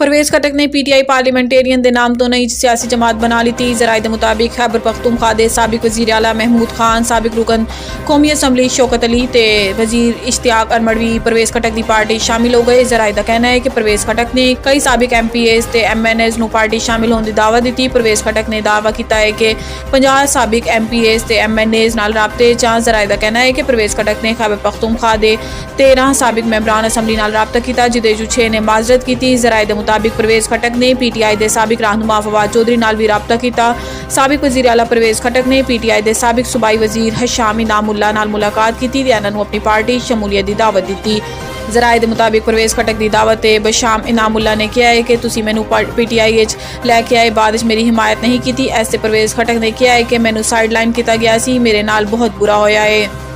परवेज़ खटक ने PTI parliamentarian के नाम तो नई सियासी जमात बना ली थी। ज़राए के मुताबिक खैबर पख्तूनख्वा के साबिक वज़ीर आला महमूद खान, साबिक रुकन कौमी असम्बली शौकत अली ते वज़ीर इश्तियाक अरमड़वी परवेज़ खटक की पार्टी शामिल हो गए। ज़राए का कहना है कि परवेज़ खटक ने कई साबिक MPAs ते MNAs नूं पार्टी शामिल होने की दावत दी। परवेज़ खटक ने दावा किया है कि 50 साबिक MPAs ते MNAs नाल राबते च। ज़राए का कहना है कि परवेज़ खटक ने खैबर पख्तूनख्वा के 13 साबिक मैंबरान असम्बली नाल राबता किया, जिदे चों 6 ने माजरत की। ज़राए के मुताबिक परवेज़ खटक ने PTI के साबिक रहनुमा फवाद चौधरी नाल भी राबता किया। साबिक वज़ीर आला परवेज़ खटक ने PTI के साबिक सूबाई वज़ीर हशाम इनामुल्ला नाल मुलाकात की ते उन्हां नूं अपनी पार्टी शमूलियत की दावत दी। ज़राए के मुताबिक परवेज़ खटक की दावत बशाम इनामुल्ला ने कहा है कि तुसीं मैनू PTI लैके आए, बाद मेरी हिमायत नहीं की। ऐसे परवेज़ खटक ने कहा है कि मैनू साइडलाइन किया गया सी, मेरे नाल बहुत बुरा होया है।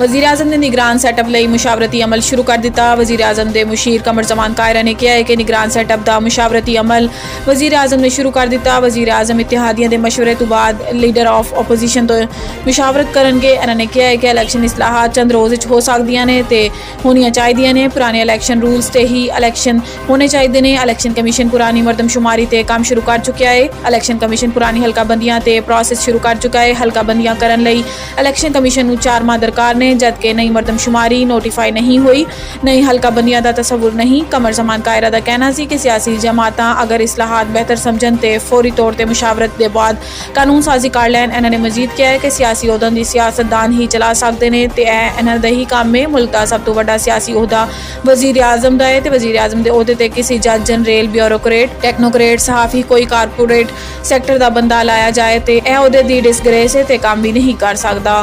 वज़ीर आज़म ने निगरान सैटअप लई मुशावरती अमल शुरू कर दिता। वज़ीर आज़म के मुशीर कमर जमान कायरा ने कहा है कि निगरान सैटअप का मुशावरती अमल वज़ीर आज़म ने शुरू कर दिता। वज़ीर आज़म इत्तेहादियों के मशवरे तो बाद लीडर ऑफ ओपोजिशन तो मुशावरत करनगे। इन्होंने कहा है कि इलैक्शन इसलाहत चंद रोज़ हो सकदियां ने ते होनियां चाहिदियां ने। पुराने इलैक्शन रूल्स ते ही इलैक्शन होने चाहिए ने। इलैक्शन कमीशन पुरानी मरदमशुमारी ते काम शुरू कर चुका है। इलैक्शन कमीशन पुरानी हल्काबंदियां ते प्रोसेस शुरू कर चुका है। हल्काबंदियां करन लई इलैक्शन कमीशन नूं 4 माह दरकार ने, जबकि नई मरदमशुमारी नोटिफाई नहीं हुई, नई हल्काबंदियां का तसव्वुर नहीं। कमर जमान कायरा का कहना सी कि सियासी जमात अगर इसलाहत बेहतर समझन ते फौरी तौर पर मुशावरत के बाद कानून साजी कर लैन। इन्होंने मजीद कहा है कि सियासी उहदों की सियासतदान ही चला सकते हैं ते इन्हां दा ही काम है। मुल्क का सब तो वड्डा सियासी उहदा वज़ीर आज़म दा है ते वज़ीर आज़म के उहदे ते किसी जज जनरल, ब्यूरोक्रेट, टैक्नोक्रेट, सहाफ़ी, कोई कारपोरेट सैक्टर का बंदा लाया जाए तो यह उहदे दी डिसग्रेस है ते काम भी नहीं कर सकता।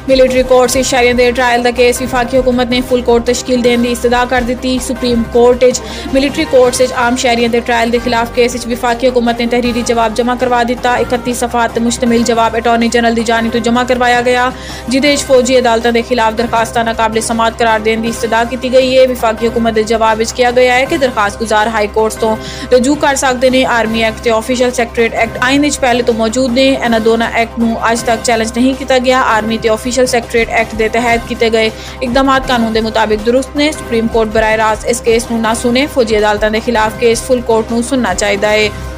मिलिटरी कोर्ट से शहरियों के ट्रायल का केस विफाकी हुकूमत ने फुल कोर्ट तश्कील देने की इस्तदा कर दी। सुप्रीम कोर्ट मिलिटरी कोर्ट से आम शहरियों के ट्रायल के खिलाफ केस विफाकी हुकूमत ने तहरीरी जवाब जमा करवा दिता। 31 सफ़ात मुश्तमिल जवाब अटॉर्नी जनरल की जानिब तो जमा करवाया गया, जिदे फौजी अदालतों के खिलाफ दरखास्तां नाकाबिल समात करार देने की इस्तदा की गई है। विफाकी हुकूमत के जवाब किया गया है कि दरखास्त गुजार हाई कोर्ट तो रजू कर सकते हैं। आर्मी एक्ट और ऑफिशियल सैक्रेटरीट एक्ट आइन पहले तो मौजूद ने। इन्हां दोनों एक्ट नूं अज तक चैलेंज नहीं किया गया। आर्मी ते ऑफिशियल सैक्रेटरीट एक्ट के तहत किए गए इकदाम कानून के मुताबिक दुरुस्त ने। सुप्रीम कोर्ट बराह रास्त इस केस नूं ना सुने। फौजी अदालतों के खिलाफ केस फुल कोर्ट नूं सुनना चाहिए है।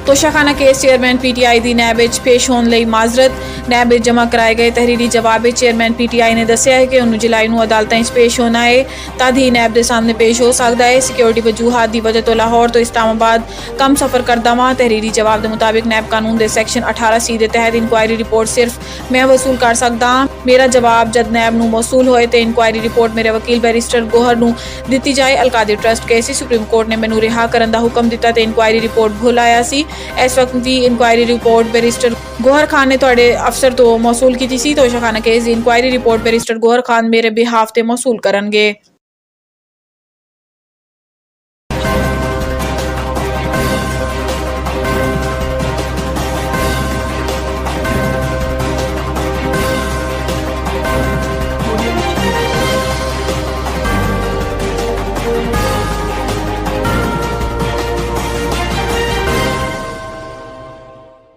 तोशाखाना केस चेयरमैन PTI की नैब पेश होने लई माजरत। नैब जमा कराए गए तहरीरी जवाब चेयरमैन PTI ने दस्सिया है कि 19 जुलाई को अदालतें पेश होना है, तद ही नैब के सामने पेश हो सकता है। सिक्योरिटी वजूहात की वजह तो लाहौर तो इस्लामाबाद कम सफ़र करता वहाँ। तहरीरी जवाब के मुताबिक नैब कानून के सैक्शन 18C के तहत इंक्वायरी रिपोर्ट सिर्फ मैं वसूल कर सकता। मेरा जवाब जब नैब नूं मौसूल होए तो इंक्वायरी रिपोर्ट मेरे वकील बैरिस्टर गोहर नूं दिती जाए। अलकादी ट्रस्ट केस सुप्रीम कोर्ट ने मैनू रिहा करने का हुक्म दिता तो इंक्वायरी रिपोर्ट भुल आया सी। इस वक्त की inquiry report barrister Gohar Khan ने तुहाडे अफसर तो मौसूल की सी। तोशाखाना केस की inquiry report barrister Gohar Khan मेरे बिहाफ ते मौसूल करनगे।